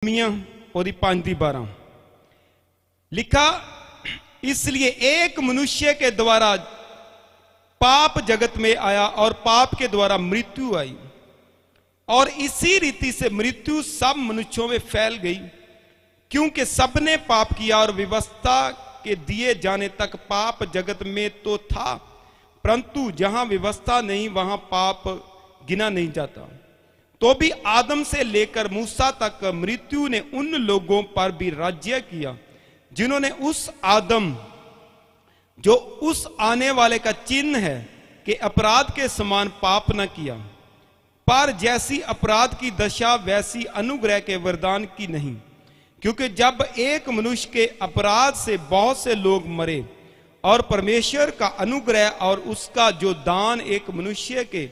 ओदी 5:12 लिखा, इसलिए एक मनुष्य के द्वारा पाप जगत में आया और पाप के द्वारा मृत्यु आई, और इसी रीति से मृत्यु सब मनुष्यों में फैल गई, क्योंकि सबने पाप किया। और व्यवस्था के दिए जाने तक पाप जगत में तो था, परंतु जहां व्यवस्था नहीं वहां पाप गिना नहीं जाता। तो भी आदम से लेकर मूसा तक मृत्यु ने उन लोगों पर भी राज्य किया जिन्होंने उस आदम जो उस आने वाले का चिन्ह है कि अपराध के समान पाप न किया। पर जैसी अपराध की दशा वैसी अनुग्रह के वरदान की नहीं, क्योंकि जब एक मनुष्य के अपराध से बहुत से लोग मरे, और परमेश्वर का अनुग्रह और उसका जो दान एक मनुष्य के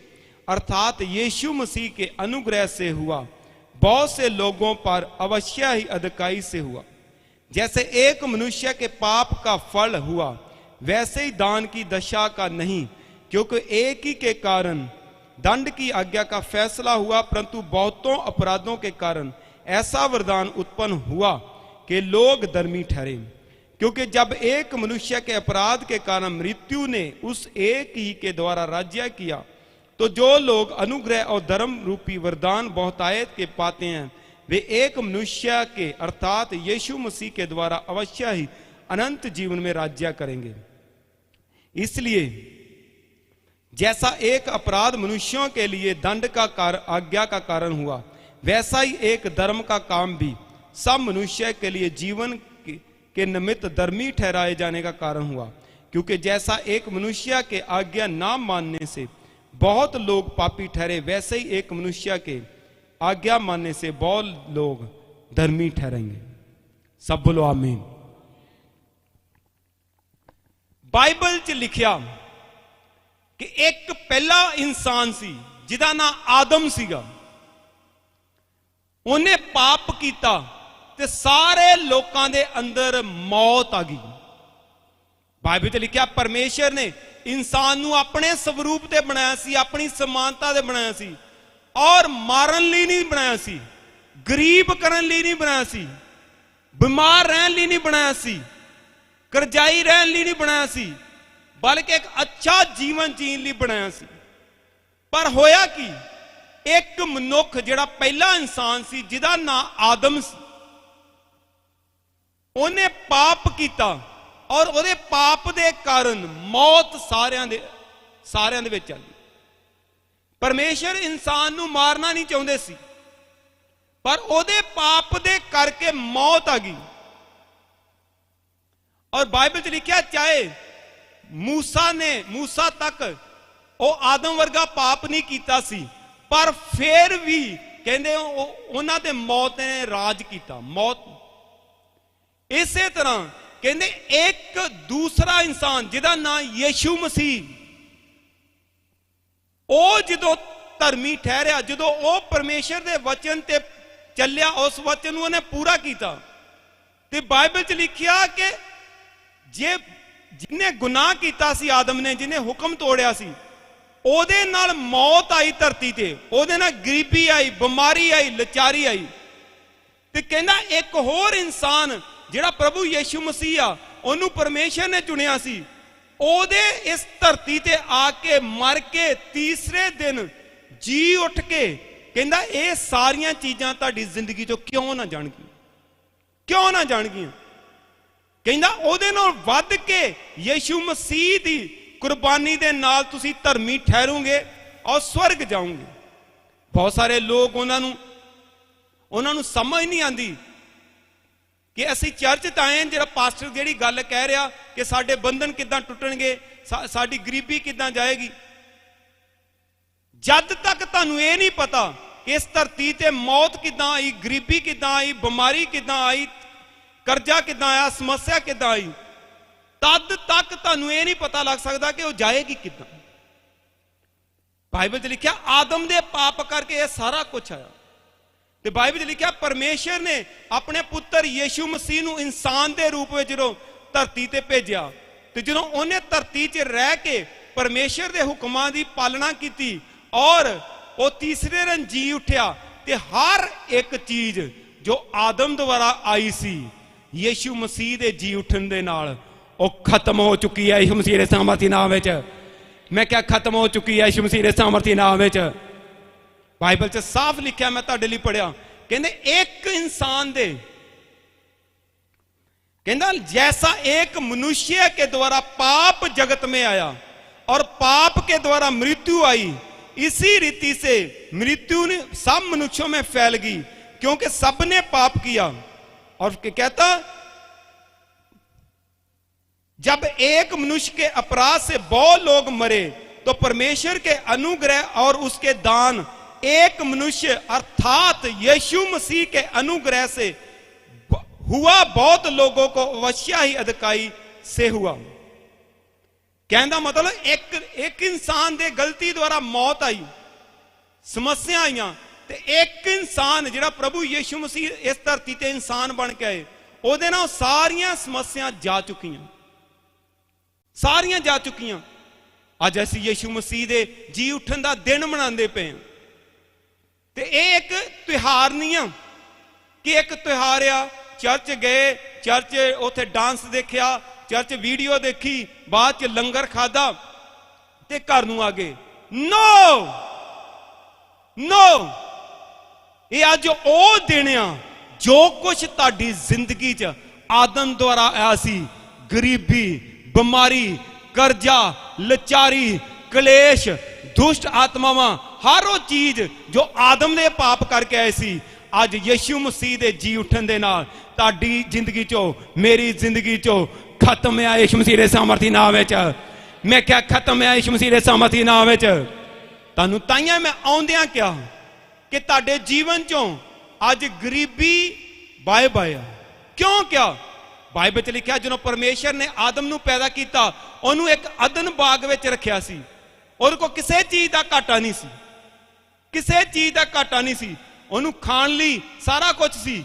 अर्थात यीशु मसीह के अनुग्रह से हुआ, बहुत से लोगों पर अवश्य ही अधिकाई से हुआ। जैसे एक मनुष्य के पाप का फल हुआ, वैसे ही दान की दशा का नहीं, क्योंकि एक ही के कारण दंड की आज्ञा का फैसला हुआ, परंतु बहुतों अपराधों के कारण ऐसा वरदान उत्पन्न हुआ कि लोग धर्मी ठहरे। क्योंकि जब एक मनुष्य के अपराध के कारण मृत्यु ने उस एक ही के द्वारा राज्य किया, तो जो लोग अनुग्रह और धर्म रूपी वरदान बहुतायत के पाते हैं, वे एक मनुष्य के अर्थात यीशु मसीह के द्वारा अवश्य ही अनंत जीवन में राज्य करेंगे। इसलिए जैसा एक अपराध मनुष्यों के लिए दंड का आज्ञा का कारण हुआ, वैसा ही एक धर्म का काम भी सब मनुष्य के लिए जीवन के निमित्त धर्मी ठहराए जाने का कारण हुआ। क्योंकि जैसा एक मनुष्य के आज्ञा ना मानने से बहुत लोग पापी ठहरे, वैसे ही एक मनुष्य के आज्ञा मानने से बहुत लोग धर्मी ठहरेंगे। सब बोलो आमीन। बाइबल च लिखिया कि एक पहला इंसान सी जिदा ना आदम सीगा, उन्हें पाप किया ते सारे लोकां दे अंदर मौत आ गई। बाइबल च लिखिया परमेश्वर ने इंसान नू अपने स्वरूप ते बनाया सी, अपनी समानता ते बनाया सी, और मारन लिए नहीं बनाया सी, गरीब करन लिए नहीं बनाया सी, बीमार रहन लिए नहीं बनाया सी, करजाई रहन लिए नहीं बनाया सी, बल्कि एक अच्छा जीवन जीन लिए बनाया सी। पर होया कि एक मनुख जिहड़ा पहला इंसान सी जिहदा नाम आदम सी, उन्हें पाप किया, और उहदे पाप दे कारण मौत सारियां दे विच आ गई। परमेश्वर इंसान नू मारना नहीं चाहुंदे सी, पर उहदे पाप दे करके मौत आ गई। और बाइबल च लिखिया चाहे मूसा तक वो आदम वर्गा पाप नहीं कीता सी, पर फिर भी कहंदे उन्हां ते मौत ने राज किया। मौत इसे तरह कहंदे एक दूसरा इंसान जिहदा नाम यीशु मसीह, ओ जदों धर्मी ठहरिया, जदों ओ परमेश्वर दे वचन ते चलिया, उस वचन नूं उहने पूरा किया, ते बाइबल च लिखिया कि जे जिन्हें गुनाह किया सी आदम ने, जिन्हें हुक्म तोड़िया सी, ओदे नाल मौत आई धरती ते, ओदे नाल गरीबी आई, बीमारी आई, लाचारी आई। ते कहंदा एक होर इंसान जिहड़ा प्रभु यीशु मसीह आ, ओनू परमेश्वर ने चुनिया सी, ओदे इस धरती ते आके मर के तीसरे दिन जी उठ के कहंदा ये सारियां चीजां तुहाडी जिंदगी चों क्यों ना जाणगियां, क्यों ना जाणगियां। कहंदा ओदे नाल वध के यीशु मसीह दी कुर्बानी दे नाल तुसीं धर्मी ठहरोगे और स्वर्ग जाओगे। बहुत सारे लोग उन्हां नूं समझ नहीं आती कि असीं चर्च त आए जिहड़ा पास्टर जिहड़ी गल कह रहा कि साडे बंधन किदां टुटणगे, साडी गरीबी किदां जाएगी। जद तक तुहानूं ये नहीं पता कि इस धरती ते मौत किदां आई, गरीबी किदां आई, बीमारी किदां आई, कर्जा किदां आया, समस्या किदां आई, तद तक तुहानूं ये नहीं पता लग सकता कि वो जाएगी किदां। बाइबल च लिखिया आदम दे पाप करके यह सारा कुछ आया। ते बाइबल लिखिया परमेश्वर ने अपने पुत्र यीशु मसीह नूं इंसान के रूप में जो धरती ते भेजिया, ते जदों उन्हें धरती च रह के परमेश्वर के हुक्मां की पालना की और वो तीसरे दिन जी उठिया, ते हर एक चीज जो आदम द्वारा आई सी यीशु मसीह के जी उठन दे नाल वो खत्म हो चुकी है यीशु मसीह के सामर्थी नाम विच। मैं क्या खत्म हो चुकी है यीशु मसीह के सामर्थी नाम विच। बाइबल च साफ लिखा, मैं तुहाडे लई पढ़िया, कहंदे एक इंसान दे, कहंदा जैसा एक मनुष्य के द्वारा पाप जगत में आया और पाप के द्वारा मृत्यु आई, इसी रीति से मृत्यु ने सब मनुष्यों में फैल गई, क्योंकि सबने पाप किया। और कहता जब एक मनुष्य के अपराध से बहुत लोग मरे, तो परमेश्वर के अनुग्रह और उसके दान एक मनुष्य अर्थात यीशु मसीह के अनुग्रह से हुआ बहुत लोगों को अवश्य ही अधिकाई से हुआ। कहना मतलब एक इंसान दे गलती द्वारा मौत आई, समस्या आईयां, ते एक इंसान जिहड़ा प्रभु यीशु मसीह इस धरती ते इंसान बन के आए, ओहदे नाल सारियां समस्या जा चुकियां, सारियां जा चुकियां। अज असीं यीशु मसीह दे जी उठन दा दिन मनांदे पे हां, ते एक त्योहार नहीं आ कि एक त्योहार आ, चर्च गए, चर्च उत्थे डांस देखिया, चर्च वीडियो देखी, बाद च लंगर खादा ते घर नूं आ गए। नो नो, ये अज ओ दिन आ जो कुछ तुहाडी जिंदगी च आदम द्वारा आया सी, गरीबी, बीमारी, कर्जा, लाचारी, कलेश, दुष्ट आत्मावां, हर वो चीज जो आदम ने पाप करके आए सी, अज यीशु मसीह दे जी उठन दे नाल तुहाडी जिंदगी चो, मेरी जिंदगी चो खत्म है यीशु मसीह दे सामर्थी नाम विच। मैं क्या खत्म है यीशु मसीह दे सामर्थी नाम विच। तुहानूं ताइयां मैं आउंदियां क्या कि तुहाडे जीवन चों अज गरीबी बाय बाय। क्यों क्या? बाइबल च लिखिया जो परमेश्वर ने आदम नूं पैदा किया, उन्होंने एक अदन बाग विच रखिया सी, और को किसी चीज का घाटा नहीं सी, किसी चीज का घाटा नहीं सी। उन्होंने खाण लई सारा कुछ सी,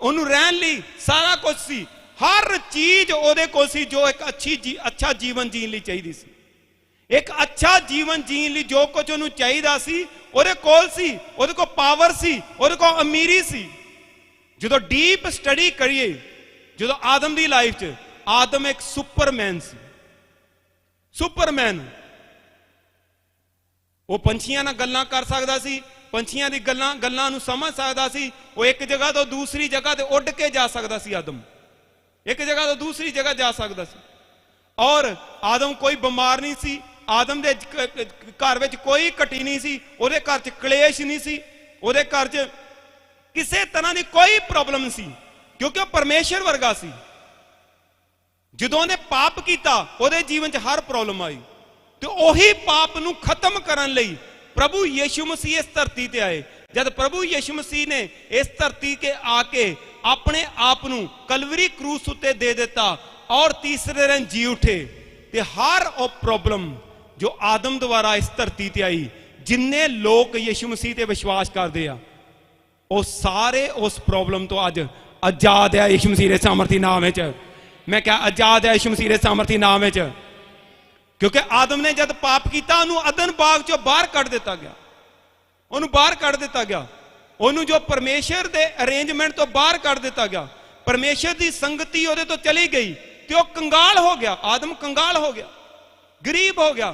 उन्होंने रहन लई सारा कुछ सी, हर चीज ओदे कोल सी जो एक अच्छा जीवन जीण लई चाहीदी सी। एक अच्छा जीवन जीण लई जो कुछ उन्होंने चाहीदा सी ओदे कोल सी, ओदे कोल पावर सी, ओदे कोल अमीरी सी। जो डीप स्टडी करिए जो आदम की लाइफ च, आदम एक सुपरमैन सी, सुपरमैन। वो पंछियां नाल गल्लां कर सकदा सी, पंछियां दी गल्लां नूं समझ सकदा सी, वो एक जगह तो दूसरी जगह ते उड़ के जा सकदा सी। आदम एक जगह तो दूसरी जगह जा सकदा सी, और आदम कोई बीमार नहीं सी, आदम दे घर विच कोई घटी नहीं सी, ओहदे घर च कलेश नहीं सी, ओहदे घर च किसी तरह की कोई प्रॉब्लम नहीं सी, क्योंकि वह परमेश्वर वर्गा सी। जदों ने पाप किया ओहदे जीवन च हर प्रॉब्लम आई, तो उही पाप नूं खत्म करन लई प्रभु यीशु मसीह इस धरती ते आए। जब प्रभु यीशु मसीह ने इस धरती के आके अपने आप नूं कलवरी क्रूस उत्ते दे दिता और तीसरे दिन जी उठे, ते हर वो प्रॉब्लम जो आदम द्वारा इस धरती ते आई, जिन्ने लोग यीशु मसीह ते विश्वास करते हैं, वो सारे उस प्रॉब्लम तो अज आजाद है यीशु मसीह के सामर्थी नाम विच। मैं क्या आजाद है यीशु मसीह के सामर्थी नाम विच, क्योंकि आदम ने जब पाप किया उन्होंने अदन बाग चो बाहर कढ़ दिता गया, उन्होंने बाहर कढ़ दिता गया, उन्होंने जो परमेश्वर के अरेंजमेंट तो बाहर कढ़ दिता गया, परमेश्वर की संगति उहदे तो चली गई, तो कंगाल हो गया, आदम कंगाल हो गया, गरीब हो गया।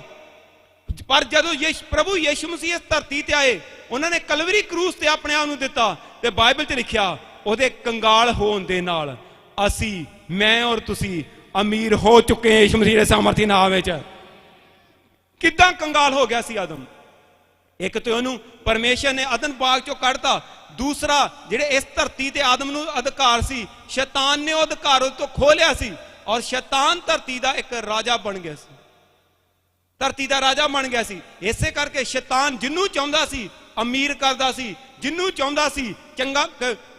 पर जदों प्रभु यीशु मसीह इस धरती ते आए, उन्होंने कलवरी क्रूस ते अपने आप नूं दिता, ते बाइबल च लिखिया उहदे कंगाल होण दे नाल असी, मैं और तुसी अमीर हो चुके हैं यीशु मसीह के सामर्थी नाम विच। किदां कंगाल हो गया सी आदम? एक तो उन्होंने परमेश्वर ने अदन बाग चो कढ़ता, दूसरा जिहड़े इस धरती ते आदम नूं अधिकार सी, शैतान ने वो अधिकार तो खो लिया सी, और शैतान धरती का एक राजा बन गया सी, धरती का राजा बन गया सी। इसे करके शैतान जिन्नू चाहुंदा सी अमीर करदा सी, जिन्नू चाहुंदा सी चंगा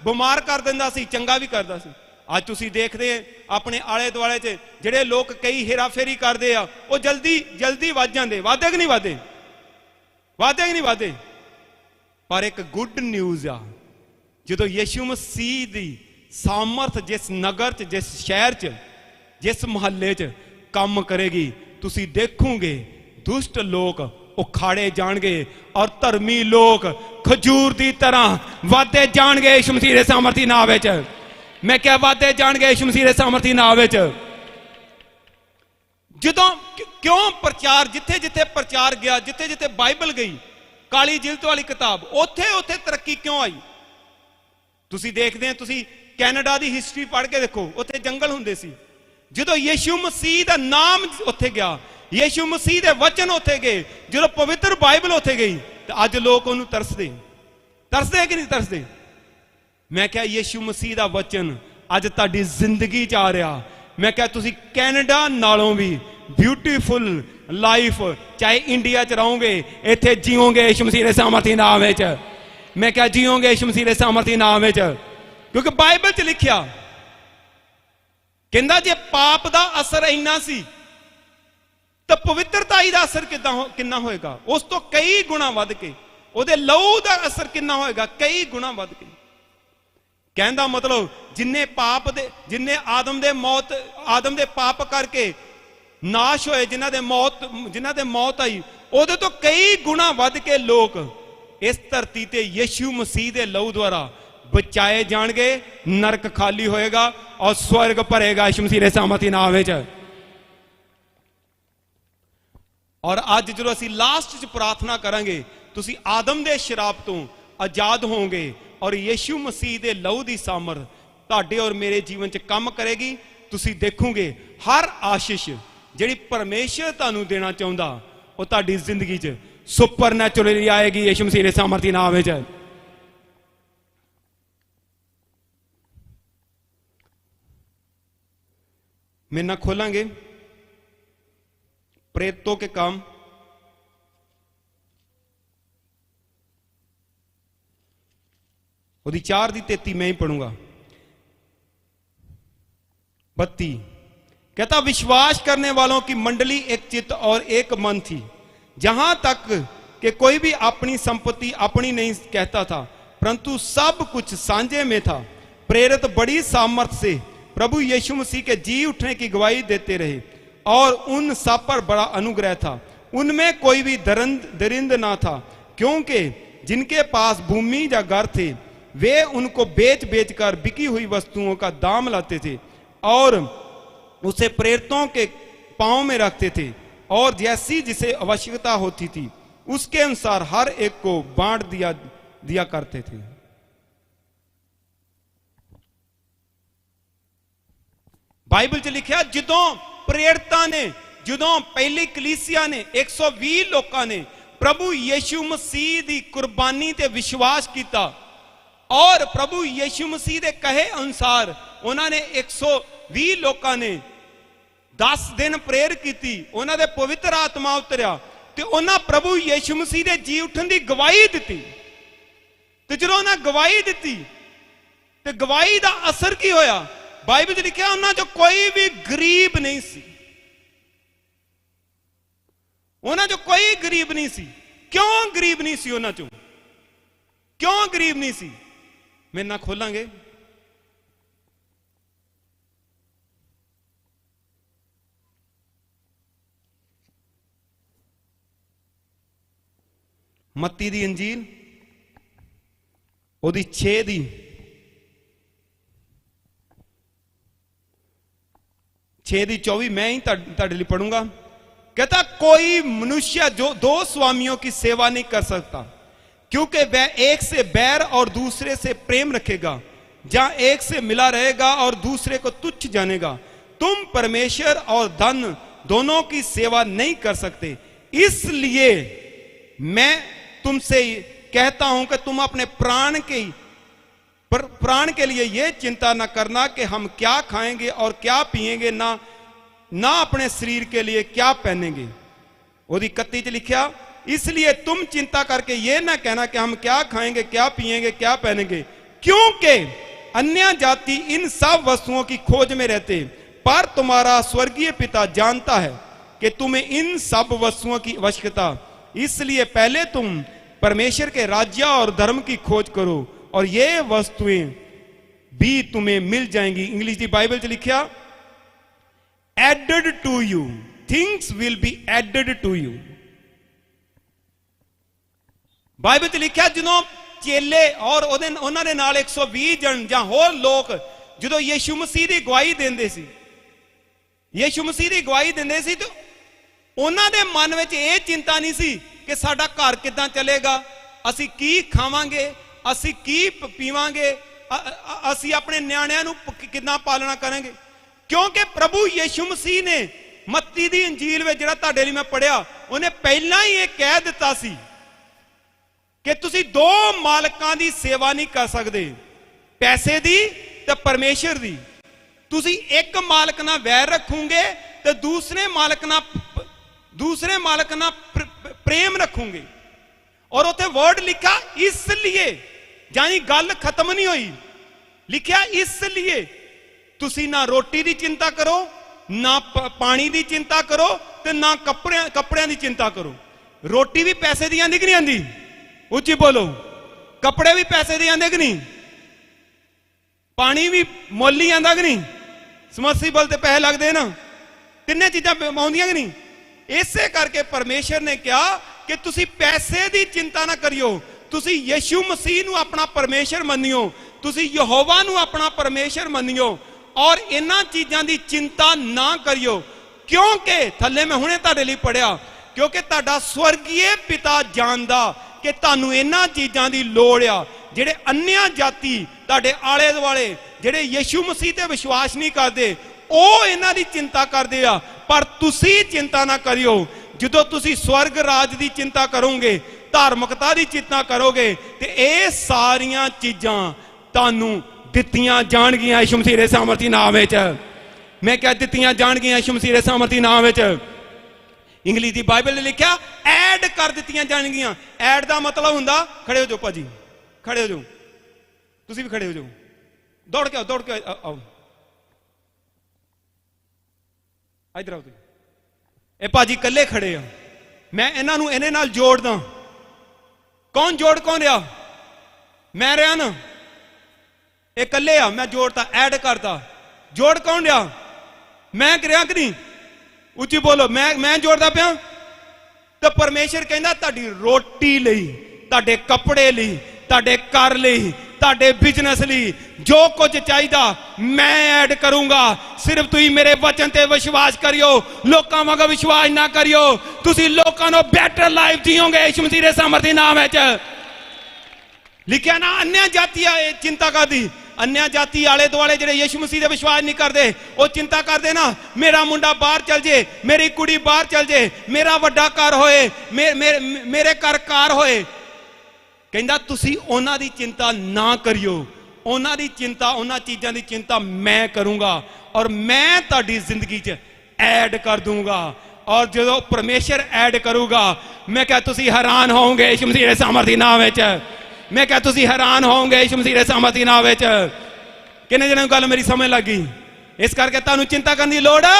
बीमार कर दिंदा सी, चंगा भी करदा सी। अज तुसीं देखदे अपने आले दुआले च जिहड़े लोग कई हेराफेरी करदे आ, वो जल्दी जल्दी वध जांदे, वादे कि नहीं वादे, वादे कि नहीं वादे। पर एक गुड न्यूज़ आ, जदों यीशु मसीह दी सामर्थ जिस नगर च, जिस शहर च, जिस मुहल्ले च काम करेगी, तुसीं देखोगे दुष्ट लोग उखाड़े जाणगे और धर्मी लोग खजूर की तरह वादे जाणगे यीशु मसीह दे सामर्थी नाम विच। मैं क्या वादे जाणगे यीशु मसीह दे सामर्थी नाम विच। जदों क्यों प्रचार जिथे जिथे प्रचार गया, जिथे जिथे बाइबल गई, काली जिल्त वाली किताब, उथे उथे तरक्की क्यों आई? तुसी देखते हैं, तुसी कैनेडा की हिस्टरी पढ़ के देखो, उथे जंगल हुंदे सी। जो यीशु मसीह का नाम उथे गया, यीशु मसीह के वचन उथे गए, जो पवित्र बाइबल उथे गई, तो अज लोग उन्होंने तरसदे तरसदे कि नहीं तरसदे? मैं क्या यीशु मसीह का वचन अज तुहाडी जिंदगी च आ रहा। मैं क्या तुसी कैनेडा नालों भी ब्यूटीफुल लाइफ चाहे इंडिया च रहोगे, इत्थे जीओगे यीशु मसीह के सामर्थी नाम विच। मैं क्या जीओगे यीशु मसीह के सामर्थी नाम विच, क्योंकि बाइबल च लिखिया कहंदा जे पाप का असर इन्ना सी तो पवित्रताई का असर कितना होएगा, उस तो कई गुणा वध के। उहदे लहू का असर कितना होएगा, कई गुणा वध के। कहंदा मतलब जिन्ने पाप दे, जिन्ने आदम दे पाप करके नाश होए, जिन्हां दे मौत आई, उहदे तो कई गुणा वध के लोग इस धरती ते यीशु मसीह दे लहू द्वारा बचाए जाणगे। नरक खाली होएगा और स्वर्ग भरेगा यीशु मसीह दे सामर्थी नाम विच। और अज जो असीं लास्ट च प्रार्थना करांगे, तुसीं आदम दे शराप तो आजाद होंगे और यीशु मसीह दे लहू दी सामर्थ तुहाडे और मेरे जीवन च काम करेगी। तुसीं देखोगे हर आशीष जिहड़ी परमेश्वर तुहानूं देना चाहुंदा वो तुहाडी जिंदगी च सुपर नैचुरली आएगी यीशु मसीह दे सामर्थी नाम विच। मेरे नाल खोलांगे प्रेरितों के काम, उदी 4:33 मैं ही पढ़ूंगा। 32 कहता, विश्वास करने वालों की मंडली एक चित्त और एक मन थी, जहां तक कि कोई भी अपनी संपत्ति अपनी नहीं कहता था, परंतु सब कुछ साझे में था। प्रेरित बड़ी सामर्थ से प्रभु यीशु मसीह के जी उठने की गवाही देते रहे और उन सब पर बड़ा अनुग्रह था। उनमें कोई भी दरिंद ना था, क्योंकि जिनके पास भूमि या घर थे वे उनको बेच बेच कर बिकी हुई वस्तुओं का दाम लाते थे और उसे प्रेरितों के पांव में रखते थे, और जैसी जिसे आवश्यकता होती थी उसके अनुसार हर एक को बांट दिया करते थे। बाइबल च लिखा, जदों प्रेरितां ने, जदों पहली कलीसिया ने 120 लोगों ने प्रभु यीशु मसीह की कुर्बानी ते विश्वास किया और प्रभु यीशु मसीह के कहे अनुसार उन्होंने 120 लोगों ने 10 दिन प्रेयर की, उन्होंने पवित्र आत्मा उतरिया तो उन्होंने प्रभु यीशु मसीह के जी उठन की गवाही दी। तो जो उन्हें गवाही दी तो गवाही का असर की होया? बाइबल च लिखा, उन्होंने जो कोई भी गरीब नहीं सी, उन्होंने जो कोई गरीब नहीं सी। क्यों गरीब नहीं सी? उन्होंने चो क्यों गरीब नहीं सी? मेरे ना खोलांगे मत्ती दी अंजील ओदी 6 दी 24 मैं ही तुहाडे लिए पढ़ूंगा। कहता, कोई मनुष्य जो 2 स्वामियों की सेवा नहीं कर सकता, क्योंकि वह एक से बैर और दूसरे से प्रेम रखेगा, जहां एक से मिला रहेगा और दूसरे को तुच्छ जानेगा। तुम परमेश्वर और धन दोनों की सेवा नहीं कर सकते। इसलिए मैं तुमसे कहता हूं कि तुम अपने प्राण के लिए यह चिंता न करना कि हम क्या खाएंगे और क्या पिएंगे, ना अपने शरीर के लिए क्या पहनेंगे। ओदी 31 लिखा, इसलिए तुम चिंता करके यह ना कहना कि हम क्या खाएंगे, क्या पिएंगे, क्या पहनेंगे, क्योंकि अन्य जाति इन सब वस्तुओं की खोज में रहते, पर तुम्हारा स्वर्गीय पिता जानता है कि तुम्हें इन सब वस्तुओं की आवश्यकता। इसलिए पहले तुम परमेश्वर के राज्य और धर्म की खोज करो और ये वस्तुएं भी तुम्हें मिल जाएंगी। इंग्लिश दी बाइबल च लिखा, added to you, things will be added to you. Bible च लिखा जो चेले और उन्होंने नाल 120 जन या होर लोग जो यीशु मसीह की गवाही देंदे सी, यीशु मसीह की गवाही देंदे सी, तो उन्होंने मन में यह चिंता नहीं सी कि साडा घर किदां चलेगा, असी की खावांगे, असी की पीवांगे, असी अपने न्याणिਆਂ ਨੂੰ किदां पालना करेंगे। क्योंकि प्रभु यीशु मसीह ने मत्ती दी इंजील में जिहड़ा तुहाडे लई मैं पढ़िया, उन्हें पहला ही यह कह दिता सी कि तुसी दो मालकां दी सेवा नहीं कर सकते, पैसे दी ते परमेश्वर दी। तुसी एक मालक नाल वैर रखोगे तो दूसरे मालक नाल प्रेम रखोगे। और उत्थे वर्ड लिखा इसलिए, यानी गल खत्म नहीं हुई, लिखा इसलिए तुसी ना रोटी की चिंता करो, ना पानी की चिंता करो, ते ना कपड़ियां की चिंता करो। रोटी भी पैसे दी आंदी कि नहीं आंदी? उच्ची बोलो। कपड़े भी पैसे दी आंदे कि नहीं? पानी भी मुल ही आंदा कि नहीं? समर्सिबल ते पैसे लगते ना, तिन्ने चीज़ां आउंदियां कि नहीं? इसे करके परमेश्वर ने कहा कि तुसी पैसे की चिंता ना करियो, तुसी यीशु मसीह नूं अपना परमेश्वर मन्नियो, तुसी यहोवा नूं अपना परमेश्वर मन्नियो और इन्हां चीज़ां की चिंता ना करियो। क्योंकि थल्ले मैं हुणे तुहाडे लई पढ़िया, क्योंकि तुहाडा स्वर्गीय पिता जानदा कि तुहानूं इन्हां चीज़ां की लोड़ आ। जिहड़े अन्य जाति तुहाडे आले दुआले जिहड़े यीशु मसीह ते विश्वास नहीं करते, ਉਹ ਇਹਨਾਂ ਦੀ चिंता करते आ, पर तुसी चिंता ना करियो। ਜਦੋਂ ਤੁਸੀਂ स्वर्ग राज की चिंता करोगे, धार्मिकता की चिंता करोगे, तो ये सारिया चीज़ां तुहानूं दित्तियां जाणगियां यीशु मसीह दे सामर्थी नाम विच। मैं क्या दित्तियां जाणगियां यीशु मसीह दे सामर्थी नाम विच। इंग्लिश की बाइबल ने लिखा ऐड कर दित्तियां जाणगियां। ऐड का मतलब हुंदा, खड़े हो जाओ भाजी, खड़े हो जाओ, तुसी भी खड़े हो जाओ, दौड़ के आओ, दौड़ के आओ, इधर आओ। ये भाजी कल्ले खड़े आ, मैं इन्हों इन्हें नाल जोड़ दा। कौन जोड़ कौन रहा? मैं रहा ना, ये कल्ले आ, मैं जोड़ता, ऐड करता। जोड़ कौन रहा? मैं रहा कि नहीं? उच्ची बोलो। मैं जोड़दा पिया। तो परमेश्वर कहंदा तुहाडी रोटी लई, तुहाडे कपड़े लई, तुहाडे घर लई, तुहाडे बिजनेस लई जो कुछ चाहिए मैं ऐड करूंगा। सिर्फ तुसी मेरे वचन ते विश्वास करियो, लोकां वांग विश्वास ना करियो। तुसी लोकां नूं बेटर लाइफ जियोगे यीशु मसीह दे सामर्थी नाम विच। लिखिया ना अन्य जाति चिंता करदी, अन्य जाति आले दुआले जिहड़े यीशु मसीह दे विश्वास नहीं करते, वो चिंता करते ना मेरा मुंडा बाहर चल जे, मेरी कुड़ी बाहर चल जे, मेरा वड्डा घर होए, मेरे घर कार होए। कहंदा तुसी उन्हां दी चिंता ना करियो, उन्हां दी चिंता, उन्हां चीज़ां दी चिंता मैं करूंगा और मैं तुहाडी जिंदगी च ऐड कर दूंगा। और जो परमेश्वर ऐड करूगा, मैं क्या तुसी हैरान होंगे यीशु मसीह दे सामर्थी नाम विच। मैं क्या तुसी हैरान होंगे यीशु मसीह दे सामर्थी नाम विच। किन्ने जने गल मेरी समझ लगी? इस करके तुहानूं चिंता करने की लोड़ आ?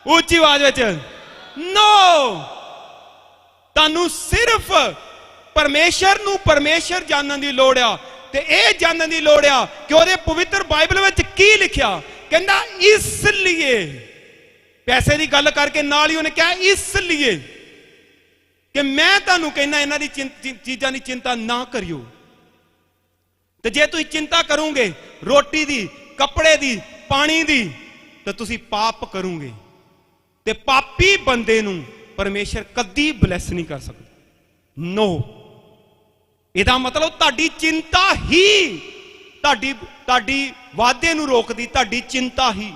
उच्ची आवाज विच नो। तुहानूं सिर्फ परमेश्वर नूं परमेश्वर जानन दी लोड़ आ, ते इह जानन दी लोड़ आ कि उहदे पवित्र बाइबल विच की लिखिया। कहंदा इसलिए, पैसे की गल करके नाल ही उहने कहा इसलिए कि मैं तुहानूं कहना इन्हां दी चीज़ां दी चिंता ना करियो। ते जे तुसीं चिंता करोगे रोटी दी, कपड़े दी, पानी दी, तो तुसीं पाप करोगे। ते पापी बंदे नूं परमेश्वर कदी ब्लैस नहीं कर सकदा। नो, ਇਹਦਾ मतलब ਤੁਹਾਡੀ चिंता ही ਤੁਹਾਡੀ वादे ਨੂੰ रोकदी, ਤੁਹਾਡੀ चिंता ही।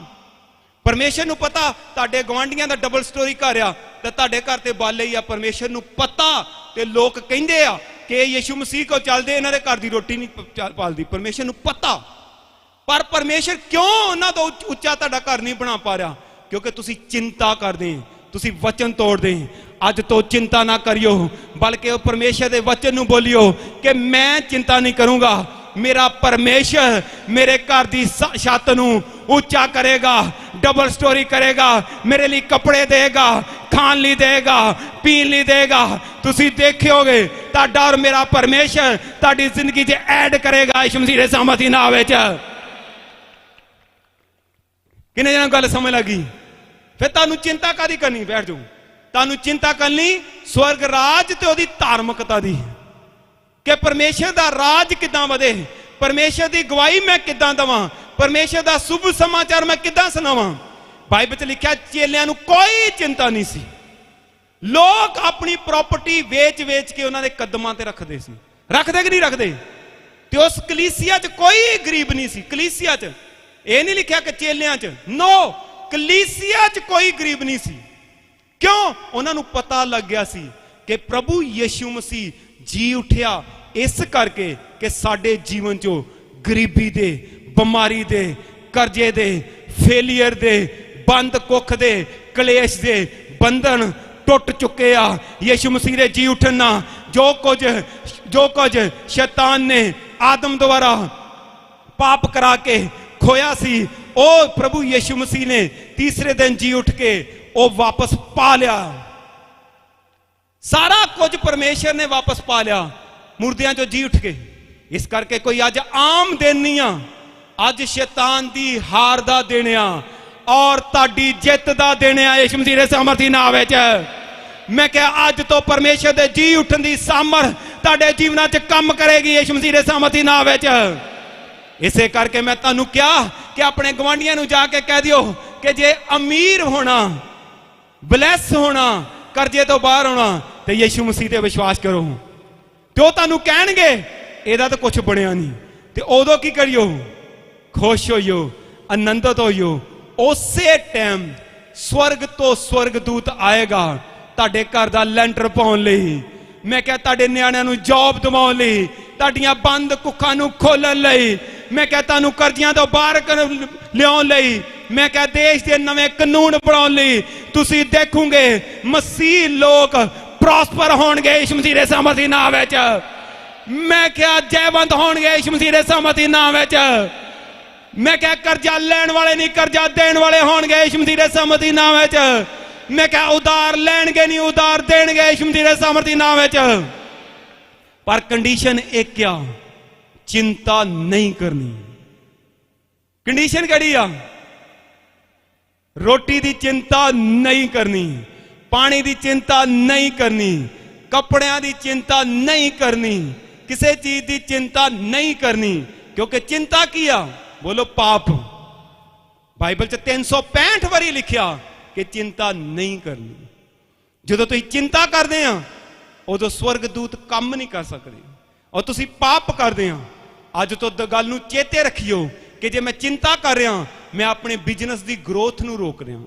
परमेश्वर ਨੂੰ पता ਤੁਹਾਡੇ ਗਵਾਂਢੀਆਂ ਦਾ डबल स्टोरी घर आ ਤੇ ਤੁਹਾਡੇ घर ਤੇ ਬਾਲੇ ਹੀ ਆ। परमेश्वर ਨੂੰ पता ਤੇ लोग ਕਹਿੰਦੇ ਆ कि यीशु मसीह को चलते इन्हां दे घर दी रोटी नहीं पालदी। परमेश्वर ਨੂੰ पता, पर परमेश्वर क्यों उन्हां ਤੋਂ ਉੱਚਾ ਤੁਹਾਡਾ घर नहीं बना पा रहा? क्योंकि तुसीं चिंता करदे, तुसीं वचन तोड़दे। अज तो चिंता ना करियो, बल्कि परमेश्वर के वचन नूं बोलियो कि मैं चिंता नहीं करूंगा। मेरा परमेश्वर मेरे घर की छत नूं ऊंचा करेगा, डबल स्टोरी करेगा, मेरे लिए कपड़े देगा, खान ली देगा, पीन ली देगा। तुसी देखोगे तुहाडा और मेरा परमेश्वर तुहाडी जिंदगी च ऐड करेगा यीशु मसीह दे सामर्थी नाम विच। किन्ने जनां गल समझ लगी? फिर तुहानूं चिंता कादी करनी? बैठ जाओ। तुहानूं चिंता करनी स्वर्ग राज ते ओदी धार्मिकता दी। कि परमेश्वर का राज किदां वधे, परमेश्वर की गवाही मैं किदां देवां, परमेश्वर का शुभ समाचार मैं किदां सुनावां। बाइबल च लिखा चेलियां नूं कोई चिंता नहीं सी। लोग अपनी प्रॉपर्टी वेच वेच के उन्होंने कदमां ते रखते सी, रखते कि नहीं रखते। ते उस कलीसिया च कोई गरीब नहीं सी। कलीसिया च यह नहीं लिखा कि चेलियां च, नो, कलीसिया च कोई गरीब नहीं सी। क्यों? उन्होंने पता लग गया सी कि प्रभु यीशु मसीह जी उठिया इस करके कि साडे जीवन चो गरीबी दे, बीमारी दे, करजे दे, फेलियर दे, बंद कुख दे, कलेश दे बंधन टुट चुके आ। यीशु मसीह दे जी उठन ना जो कुछ शैतान ने आदम द्वारा पाप करा के खोया सी, ओ प्रभु यीशु मसीह ने तीसरे दिन जी उठ के ओ वापस पा लिया। सारा कुछ परमेश्वर ने वापस पा लिया मुर्दियां चो जी उठ के। इस करके कोई अज आम दिन नहीं आ, अज शैतान दी हार दा दिन आ और ताड़ी जित दा दिन आ। यीशु मसीह दे सामर्थी नाम विच मैं क्या अज तो परमेश्वर दे जी उठन दी सामर्थ ताड़े जीवनां च काम करेगी। यीशु मसीह दे सामर्थी नाम विच इसे करके मैं तुहानूं क्या कि अपने गवांढियां नूं जाके कह दियो कि जे अमीर होना, ब्लैस होना, करजे तो बाहर होना तो यीशु मसीह ते विश्वास करो। तो तुहानूं कहणगे इहदा तो कुछ बनिया नहीं, ते उदों की करियो, खुश होइयो, आनंदित होइयो। उसे टाइम स्वर्ग तो स्वर्गदूत आएगा तुहाडे घर दा लैंटर पाउण लई, मैं क्या तुहाडे निआणिआं नूं जॉब दिवाउण लई, तुहाडीआं बंद कुखां नूं खोलण लई, मैं क्या तुहानूं करजियां तो बाहर लिआउण लई, मैं क्या देश के नवे कानून बनाउण लई। तुसीं देखोगे मसीह लोग प्रॉस्पर होणगे यीशु मसीह दे सामर्थी नाम विच। मैं क्या जयवंत होणगे यीशु मसीह दे सामर्थी नाम विच। मैं क्या कर्जा लैण वाले नहीं कर्जा देण वाले होणगे यीशु मसीह दे सामर्थी नाम विच। मैं क्या उधार लैणगे नहीं उधार देणगे यीशु मसीह दे सामर्थी नाम विच। पर कंडीशन एक क्या, चिंता नहीं करनी। कंडीशन कड़ी आ, रोटी की चिंता नहीं करनी, पानी की चिंता नहीं करनी, कपड़ियां की चिंता नहीं करनी, किसी चीज की चिंता नहीं करनी। क्योंकि चिंता की आ, बोलो पाप। बाइबल च 365 वारी लिखिया कि चिंता नहीं करनी। जो तुम चिंता करते हैं उदों स्वर्गदूत काम नहीं कर सकते और तुम पाप करते हैं। अज तो गल नूं चेते रखियो कि जे मैं चिंता कर रहा मैं अपने बिजनेस की ग्रोथ नूं रोक रहा।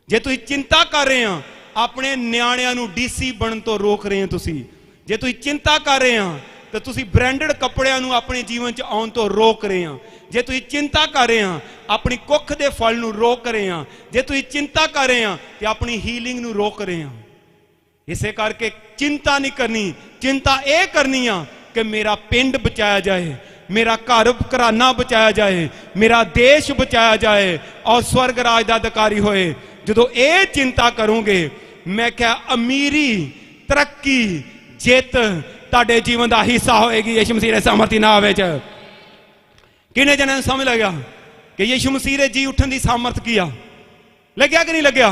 जे तुम चिंता कर रहे हैं अपने निआणिआं नूं DC बनन तो रोक रहे हैं। तुसीं जे तुम चिंता कर रहे हैं तो तुसीं ब्रांडेड कपड़िਆਂ नूं अपने जीवन च आउण तो रोक रहे हैं। जे तुम चिंता कर रहे हैं अपनी कुख के फल नूं रोक रहे हैं। जे तुम चिंता कर रहे हैं तो अपनी हीलिंग नूं रोक रहे हैं। इसे करके चिंता नहीं करनी, चिंता यह करनी आ कि मेरा पिंड बचाया जाए, मेरा घर घराना बचाया जाए, मेरा देश बचाया जाए और स्वर्ग राज का अधिकारी होए। जो ये चिंता करोगे मैं क्या अमीरी, तरक्की, जित तुहाडे जीवन का हिस्सा होएगी यीशु मसीह दे सामर्थी नाम विच। किन्ने जने समझ लग्या कि यीशु मसीह दे जी उठन की सामर्थ की आ? लग्या कि नहीं लग्या?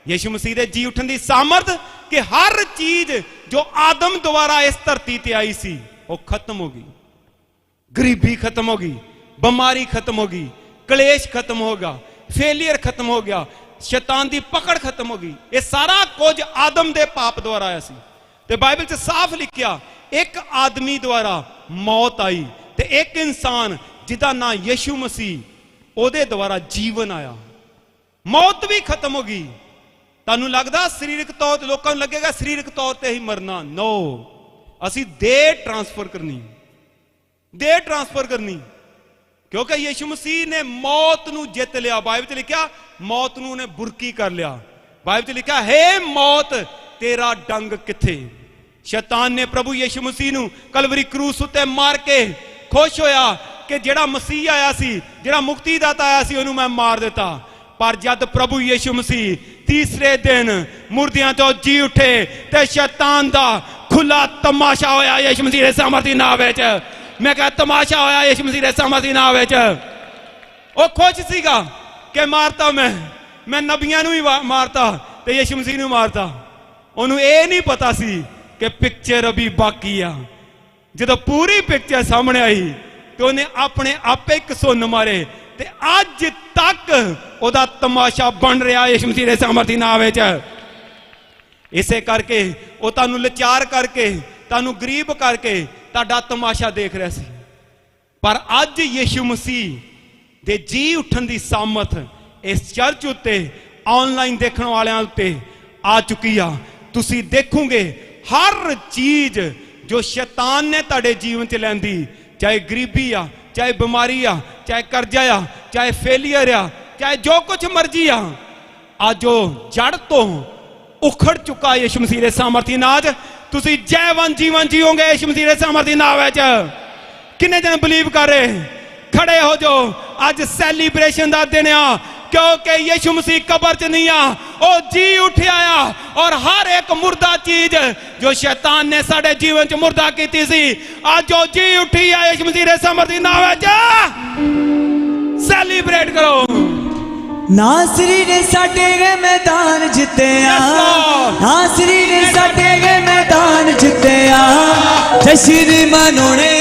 यीशु मसीह दे जी उठन की सामर्थ कि हर चीज जो आदम द्वारा इस धरती ते आई सी वो खत्म हो गई। गरीबी खत्म हो गई, बीमारी खत्म हो गई, कलेश खत्म होगा, फेलियर खत्म हो गया, शैतान की पकड़ खत्म हो गई। ये सारा कुछ आदम दे पाप द्वारा आया सी। ते बाइबल च साफ लिखिया एक आदमी द्वारा मौत आई ते एक इंसान जिदा ना यीशु मसीह ओदे द्वारा जीवन आया। मौत भी खत्म हो गई। तुहानूं लगदा शरीरक तौर लोकां नूं लगेगा शरीरक तौर ते ही मरना? नो, असी देह ट्रांसफर करनी, देह ट्रांसफर करनी। क्योंकि यीशु मसीह ने मौत नूं जित लिया। बाइबल च लिखिया मौत नूं उन्हें बुरकी कर लिया। बाइबल च लिखा हे मौत तेरा डंग किथे। शैतान ने प्रभु यीशु मसीह नूं कलवरी क्रूस उत्ते मार के खुश होया कि जेड़ा मसीह आया सी, जेड़ा मुक्तिदाता आया सी, उन्होंने मैं मार देता। पर जद प्रभु यीशु मसीह तीसरे दिन मुर्दियां तो जी उठे ते शैतान दा खुला तमाशा होया यीशु मसीह दे सामर्थी नाम विच। मैं कहा तमाशा होया यीशु मसीह दे सामर्थी नाम विच। ओ खुश सीगा कि मारता मैं नबियां नूं ही मारता ते यीशु मसीह नूं मारता। उन्होंने ये नहीं पता सी कि पिक्चर अभी बाकी आ। ਜਦੋਂ ਪੂਰੀ ਪਿਕਚਰ ਸਾਹਮਣੇ ਆਈ ਤੇ ਉਹਨੇ ਆਪਣੇ ਆਪੇ ਇੱਕ ਸੁੰਨ ਮਾਰੇ ਤੇ ਅੱਜ ਤੱਕ ਉਹਦਾ ਤਮਾਸ਼ਾ ਬਣ ਰਿਹਾ ਯਿਸੂ ਮਸੀਹ ਦੇ ਸਾਮਰਥੀ ਨਾਮ ਵਿੱਚ। ਇਸੇ ਕਰਕੇ ਉਹ ਤੁਹਾਨੂੰ ਲਾਚਾਰ ਕਰਕੇ, ਤੁਹਾਨੂੰ ਗਰੀਬ ਕਰਕੇ ਤੁਹਾਡਾ ਤਮਾਸ਼ਾ ਦੇਖ ਰਿਹਾ ਸੀ, ਪਰ ਅੱਜ ਯਿਸੂ ਮਸੀਹ ਦੇ ਜੀ ਉੱਠਣ ਦੀ ਸਾਮਰਥ ਇਸ ਚਰਚ ਉੱਤੇ, ਆਨਲਾਈਨ ਦੇਖਣ ਵਾਲਿਆਂ ਉੱਤੇ ਆ ਚੁੱਕੀ ਆ। ਤੁਸੀਂ ਦੇਖੋਗੇ ਹਰ ਚੀਜ਼ ਜੋ ਸ਼ੈਤਾਨ ਨੇ ਤੁਹਾਡੇ ਜੀਵਨ 'ਚ ਲੈਂਦੀ, ਚਾਹੇ ਗਰੀਬੀ ਆ, ਚਾਹੇ ਬਿਮਾਰੀ ਆ, ਚਾਹੇ ਕਰਜ਼ਾ ਆ, ਚਾਹੇ ਫੇਲੀਅਰ ਆ, ਚਾਹੇ ਜੋ ਕੁਝ ਮਰਜ਼ੀ ਆ, ਅੱਜ ਉਹ ਜੜ ਤੋਂ ਉਖੜ ਚੁੱਕਾ ਯਿਸੂ ਮਸੀਹ ਦੇ ਸਾਮਰਥੀ ਨਾਮ 'ਚ। ਤੁਸੀਂ ਜੈਵਨ ਜੀਵਨ ਜੀਓਗੇ ਯਿਸੂ ਮਸੀਹ ਦੇ ਸਾਮਰਥੀ ਨਾਮ ਵਿੱਚ। ਕਿੰਨੇ ਜਣ ਬਲੀਵ ਕਰ ਰਹੇ? ਖੜੇ ਹੋ ਜਾਓ। ਅੱਜ ਸੈਲੀਬ੍ਰੇਸ਼ਨ ਦਾ ਦਿਨ ਆ, क्योंकि यीशु मसीह कब्र च नहीं आ, ओ जी उठिया आ। और हर एक मुर्दा चीज जो शैतान ने साडे जीवन च मुर्दा कीती सी, आज ओ जी उठी आ यीशु मसीह दे सामर्थी नाम विच। सेलिब्रेट करो। नासरी ने साडे गे मैदान जित्तिया, नासरी ने साडे गे मैदान जित्तिया, जश्न मनाने